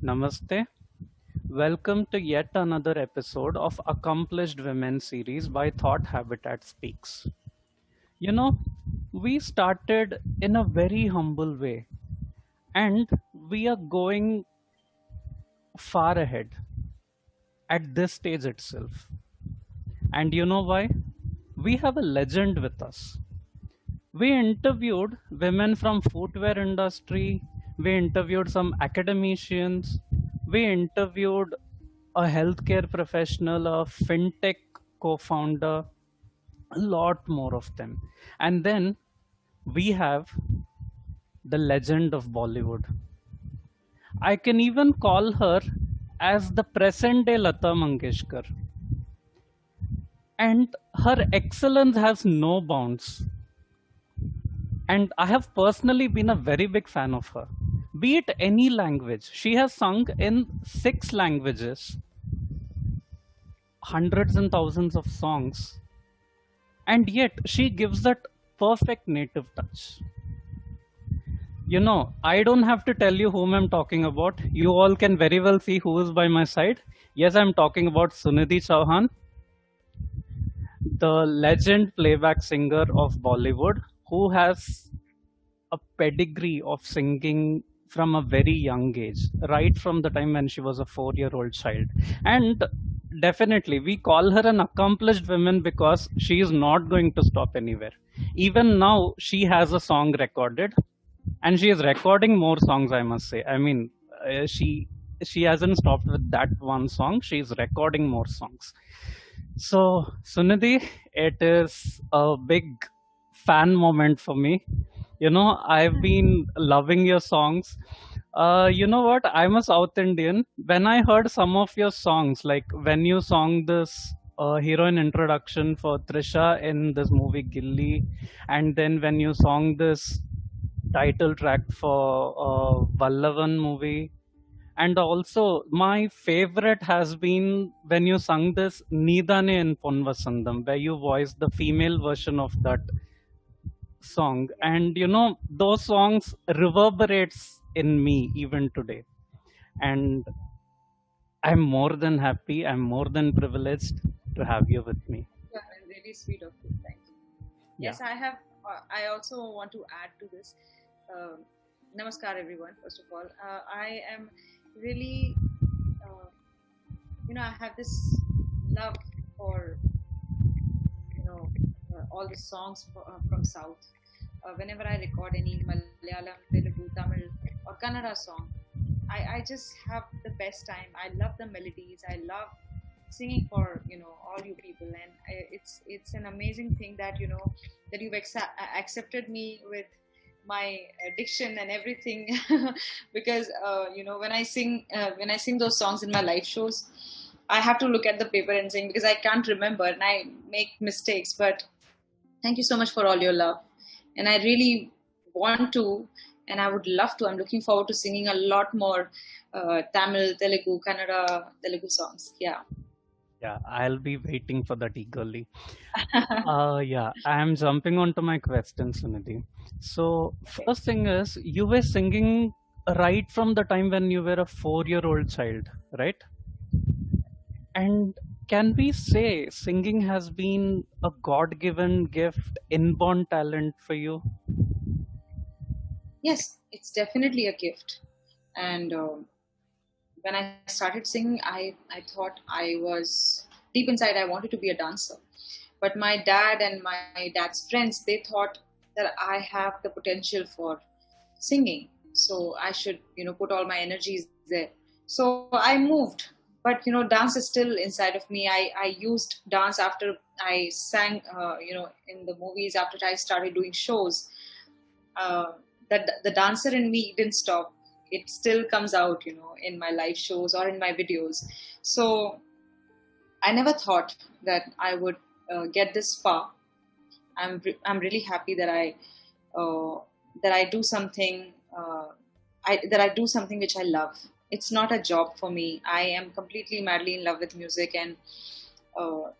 Namaste. Welcome to yet another episode of Accomplished Women series by Thought Habitat Speaks. You know, we started in a very humble way and we are going far ahead at this stage itself. And you know why? We have a legend with us. We interviewed women from footwear industry, we interviewed some academicians, we interviewed a healthcare professional, a fintech co-founder, a lot more of them. And then we have the legend of Bollywood. I can even call her as the present day Lata Mangeshkar. And her excellence has no bounds. And I have personally been a very big fan of her. Be it any language, she has sung in 6 languages, hundreds and thousands of songs, and yet she gives that perfect native touch. I don't have to tell you whom I'm talking about. You all can very well see who is by my side. Yes, I'm talking about Sunidhi Chauhan, the legend playback singer of Bollywood, who has a pedigree of singing from a very young age, right from the time when she was a 4-year-old child. And definitely, we call her an accomplished woman because she is not going to stop anywhere. Even now, she has a song recorded, and she is recording more songs. I must say. I mean, she hasn't stopped with that one song. She's recording more songs. So, Sunidhi, it is a big fan moment for me. I've been loving your songs. You know what? I'm a South Indian. When I heard some of your songs, like when you sang this heroine introduction for Trisha in this movie Gilly, and then when you sang this title track for Vallavan movie, and also my favorite has been when you sung this Needane in Ponvasandam, where you voiced the female version of that song. And those songs reverberates in me even today. And I'm more than happy, I'm more than privileged to have you with me. Yeah, and really sweet of you. Thank you. Yeah. Yes, I have. I also want to add to this. Uh, Namaskar, everyone. First of all, I am really, uh, I have this love for all the songs from South. Whenever I record any Malayalam, Telugu, Tamil, or Kannada song, I just have the best time. I love the melodies. I love singing for all you people, and it's an amazing thing that that you've accepted me with my addiction and everything because when I sing those songs in my live shows, I have to look at the paper and sing because I can't remember and I make mistakes. But thank you so much for all your love, and I really want to, and I would love to. I'm looking forward to singing a lot more Tamil, Telugu, Kannada, Telugu songs. Yeah. Yeah, I'll be waiting for that eagerly. Yeah, I'm jumping onto my question, Sunidhi. So, Okay. first thing is, you were singing right from the time when you were a 4-year-old child, right? And can we say singing has been a God given gift, inborn talent for you? Yes, it's definitely a gift. And when I started singing, I thought I was deep inside, I wanted to be a dancer. But my dad and my dad's friends, they thought that I have the potential for singing. So I should, put all my energies there. So I moved. But, dance is still inside of me. I used dance after I sang, in the movies, after I started doing shows. uh, that the dancer in me didn't stop. It still comes out, in my live shows or in my videos. So I never thought that I would get this far. I'm really happy uh, that I do something that I do something which I love. It's not a job for me. I am completely madly in love with music, and uh,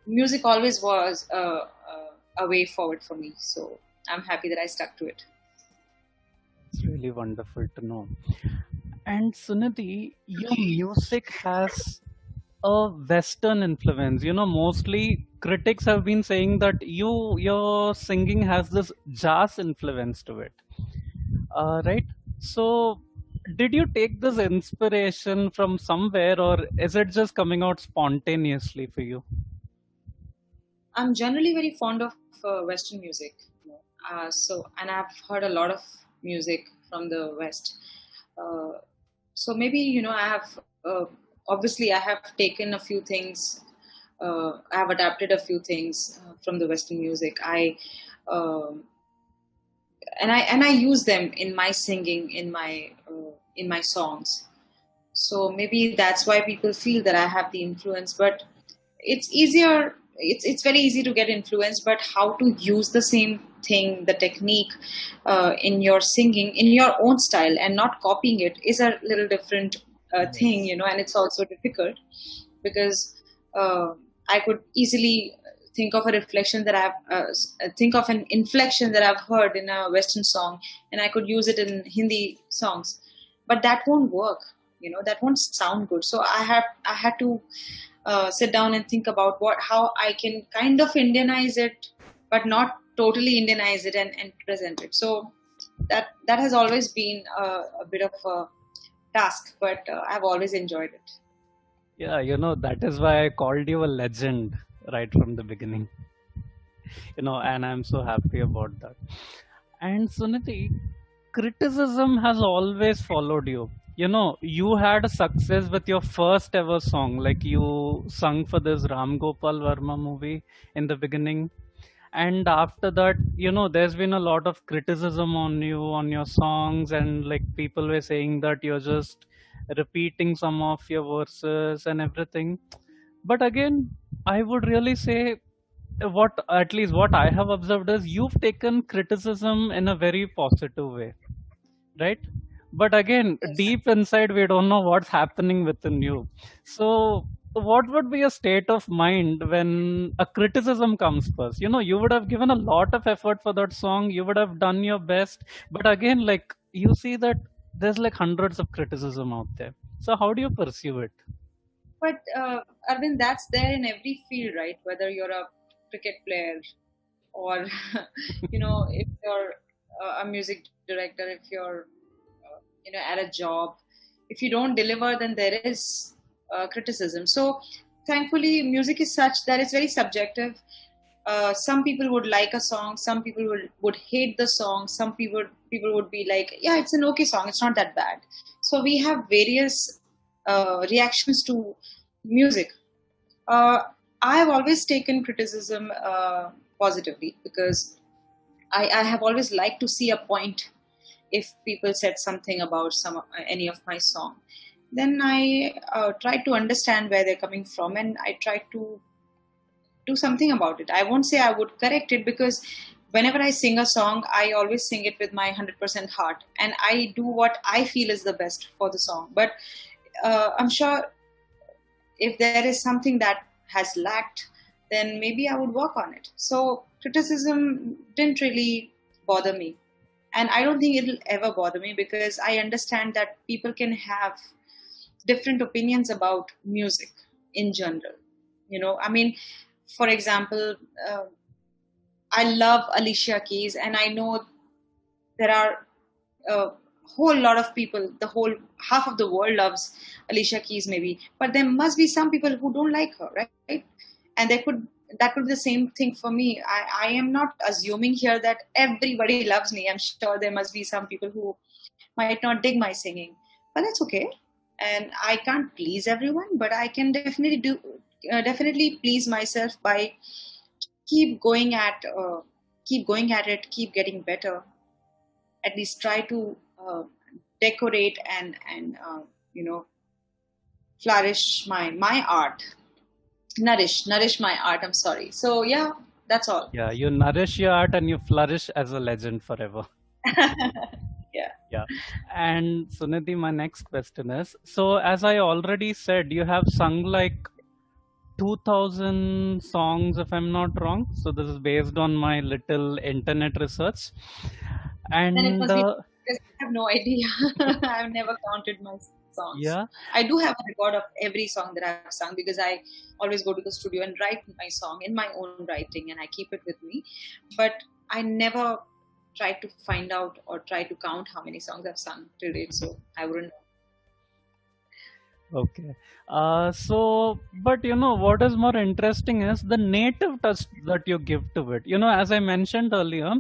music always was a way forward for me. So I'm happy that I stuck to it. It's really wonderful to know. And Sunidhi, your music has a Western influence. Mostly critics have been saying that your singing has this jazz influence to it. Right? So, did you take this inspiration from somewhere, or is it just coming out spontaneously for you? I'm generally very fond of Western music. And I've heard a lot of music from the West. Uh, so maybe I have obviously I have taken a few things. I have adapted a few things from the Western music. Um I use them in my singing, in my songs. So maybe that's why people feel that I have the influence. But it's easier. It's very easy to get influenced, but how to use the same thing, the technique, in your singing, in your own style, and not copying it is a little different thing, Yes. and it's also difficult because uh, I could easily think of a reflection that think of an inflection that I've heard in a Western song, and I could use it in Hindi songs, but that won't work. That won't sound good. So I had to sit down and think about how I can kind of Indianize it, but not totally Indianize it and present it. So that has always been a bit of a task, but I've always enjoyed it. Yeah, that is why I called you a legend right from the beginning. And I'm so happy about that. And Suniti, criticism has always followed you. You had a success with your first ever song, like you sung for this Ram Gopal Verma movie in the beginning. And after that, there's been a lot of criticism on you, on your songs, and like people were saying that you're just repeating some of your verses and everything. But again, I would really say what at least what I have observed is you've taken criticism in a very positive way, right? But again, Yes. deep inside, we don't know what's happening within you. So, what would be a state of mind when a criticism comes first? You would have given a lot of effort for that song, you would have done your best, but again, like you see that there's like hundreds of criticism out there. So, how do you pursue it? But Arvind, that's there in every field, right? Whether you're a cricket player or if you're a music director, if you're at a job, if you don't deliver, then there is criticism. So thankfully, music is such that it's very subjective. Some people would like a song, some people would hate the song, some people would be like, yeah, it's an okay song, it's not that bad. So we have various reactions to music. uh, I have always taken criticism positively because I have always liked to see a point. If people said something about any of my song, then I try to understand where they're coming from, and I try to do something about it. I won't say I would correct it because whenever I sing a song, I always sing it with my 100% heart, and I do what I feel is the best for the song. But I'm sure if there is something that has lacked, then maybe I would work on it. So criticism didn't really bother me. And I don't think it'll ever bother me because I understand that people can have different opinions about music in general. I mean, for example, uh, I love Alicia Keys, and I know there are a whole lot of people, the whole half of the world loves Alicia Keys, maybe, but there must be some people who don't like her, right? And that could be the same thing for me. I am not assuming here that everybody loves me. I'm sure there must be some people who might not dig my singing, but that's okay. And I can't please everyone, but I can definitely please myself by keep going at keep going at it, keep getting better, at least try to decorate and you know flourish my art, nourish my art. I'm sorry. So yeah, that's all. Yeah, you nourish your art and you flourish as a legend forever. Yeah. Yeah. And Sunidhi, my next question is, so as I already said, you have sung like 2000 songs, if I'm not wrong. So this is based on my little internet research. Then it And must be. because I have no idea. I've never counted my songs. Yeah. I do have a record of every song that I've sung because I always go to the studio and write my song in my own writing and I keep it with me. But I never tried to find out or try to count how many songs I've sung till date, so I wouldn't. Okay. So, but what is more interesting is the native touch that you give to it. As I mentioned earlier,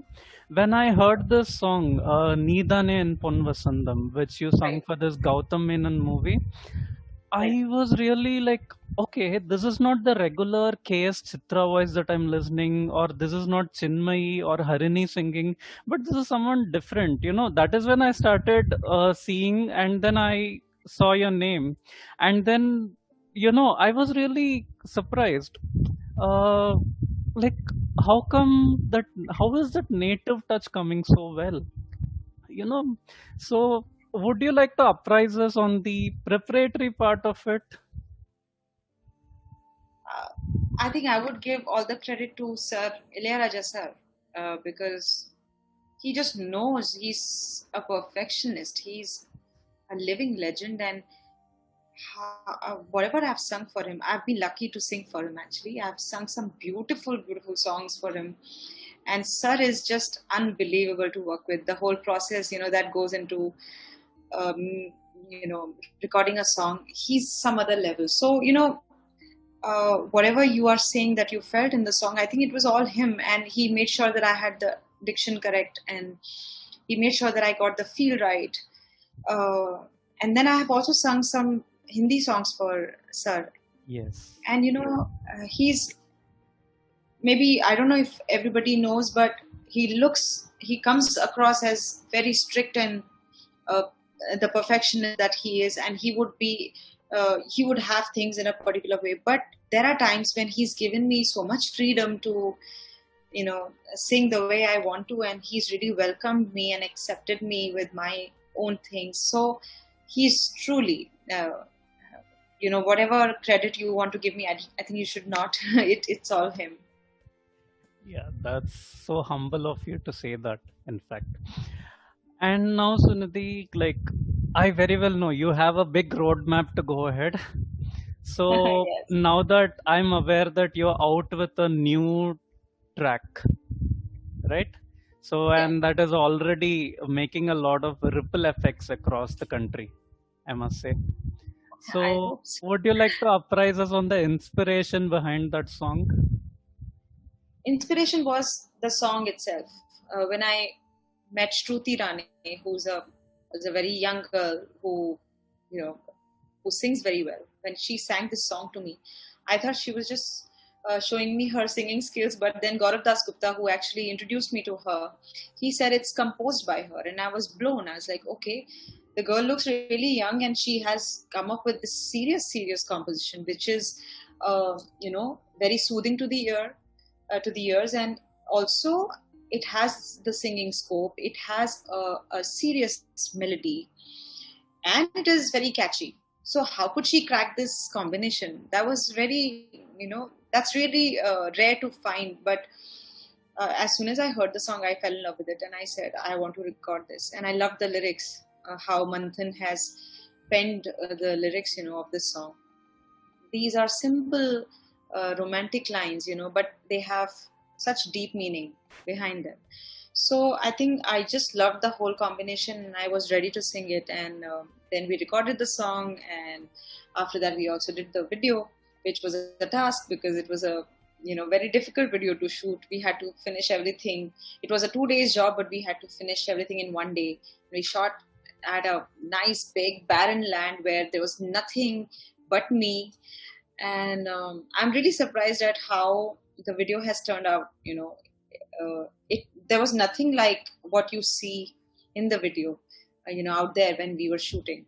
when I heard this song, Needane in Pon Vasandam, which you sung Right. for this Gautam Menon movie, Right. I was really like, okay, this is not the regular KS Chitra voice that I'm listening, or this is not Chinmayi or Harini singing, but this is someone different. That is when I started seeing, and then I saw your name, and then I was really surprised. Uh, like, how come that? How is that native touch coming so well? you know so would you like to apprise us on the preparatory part of it? Uh, I think I would give all the credit to Sir Ilayaraja sir because he just knows he's a perfectionist. He's a living legend, and whatever I've sung for him, I've been lucky to sing for him. Actually, I've sung some beautiful, beautiful songs for him, and Sir is just unbelievable to work with. The whole process, that goes into um, recording a song. He's some other level. So whatever you are saying that you felt in the song, I think it was all him, and he made sure that I had the diction correct, and he made sure that I got the feel right. Uh, and then I have also sung some Hindi songs for Sir, Yes. and he's maybe I don't know if everybody knows, but he comes across as very strict and uh, the perfectionist that he is, and he would have things in a particular way. But there are times when he's given me so much freedom to sing the way I want to, and he's really welcomed me and accepted me with my own things. So he's truly. Whatever credit you want to give me, I think you should not. It's all him. Yeah, that's so humble of you to say that, in fact. And now, Sunidhi, like, I very well know you have a big roadmap to go ahead. So Yes. now that I'm aware that you're out with a new track, right? So, Yeah. and that is already making a lot of ripple effects across the country, I must say. I So, hope so. would you like to apprise us on the inspiration behind that song? Inspiration was the song itself. When I met Shruti Rane, who's a very young girl you know, who sings very well. When she sang this song to me, I thought she was just showing me her singing skills. But then Gaurav Das Gupta, who actually introduced me to her, he said it's composed by her, and I was blown. I was like, okay, the girl looks really young, and she has come up with this serious, serious composition, which is, very soothing to the to the ears, and also it has the singing scope. It has a serious melody, and it is very catchy. So how could she crack this combination? That was very, that's really rare to find. But as soon as I heard the song, I fell in love with it, and I said, I want to record this. And I love the lyrics, how Manthan has penned the lyrics, of this song. These are simple, romantic lines, but they have such deep meaning behind them. So I think I just loved the whole combination, and I was ready to sing it. And then we recorded the song, and after that, we also did the video, which was a task because it was a very difficult video to shoot. We had to finish everything. It was a 2 days job, but we had to finish everything in one day. We shot at a nice big barren land where there was nothing but me, and I'm really surprised at how the video has turned out. It there was nothing like what you see in the video, out there when we were shooting.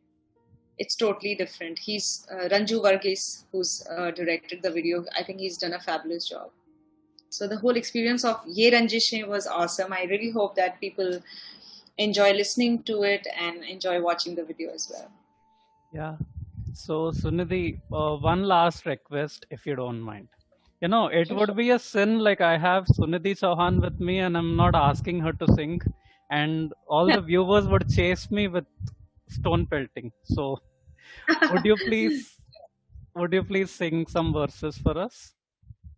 It's totally different. He's Ranju Varghese, who's directed the video. I think he's done a fabulous job. So the whole experience of Ye Ranjishein was awesome. I really hope that people enjoy listening to it and enjoy watching the video as well. Yeah. So, Sunidhi, one last request, if you don't mind. It Sure, would sure. be a sin like I have Sunidhi Chauhan with me and I'm not asking her to sing. and all the viewers would chase me with stone pelting. So would you please would you please sing some verses for us?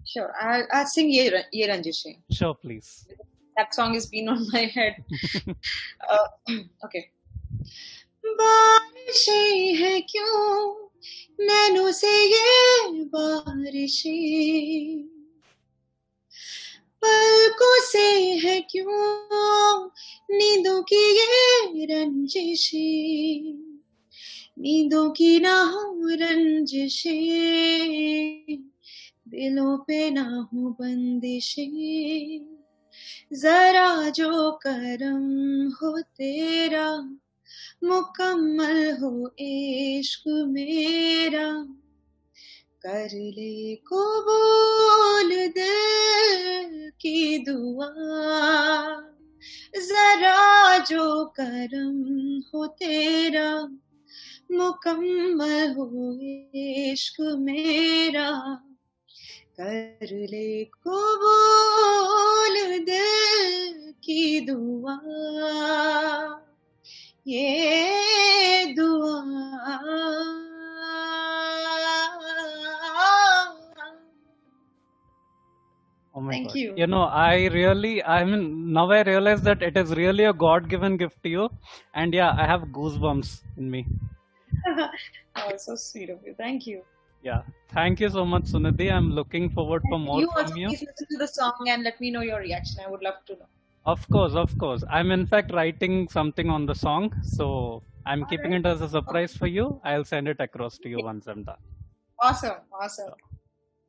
Sure, I'll sing Ye Ranjishein. Sure, please. That song has been on my head. Okay. बारिशें हैं क्यों नैनों से ये बारिशें, पलकों से है क्यों नींदों की ये रंजिशें, नींदों की ना हो रंजिशें, दिलों पे ना हो बंदिशें, जरा जो करम हो तेरा, मुकम्मल हो इश्क मेरा, कर ले कबूल दिल की दुआ, जरा जो करम हो तेरा, मुकम्मल हो इश्क मेरा, कर ले कबूल दिल की दुआ, ये दुआ। Oh my Thank God. you. You know, I mean, now I realize that it is really a God-given gift to you. And yeah, I have goosebumps in me. Oh, so sweet of you. Thank you. Yeah. Thank you so much, Sunidhi. I'm looking forward for more You from also you. please listen to the song and let me know your reaction. I would love to know. Of course, of course. I'm in fact writing something on the song. So I'm keeping it as a surprise for you. I'll send it across to you once I'm done. Awesome. Awesome.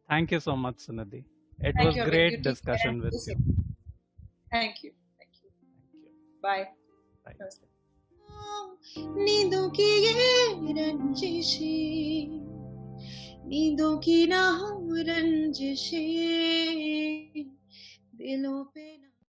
Thank you so much, Sunidhi. It Thank was you, Abhi. You great take discussion care. with Listen. you. Thank you. Thank you. Thank you. Bye. Bye. Namaste. नींदों की ये रंजिशें, नींदों की ना हो रंजिशें, दिलों पे ना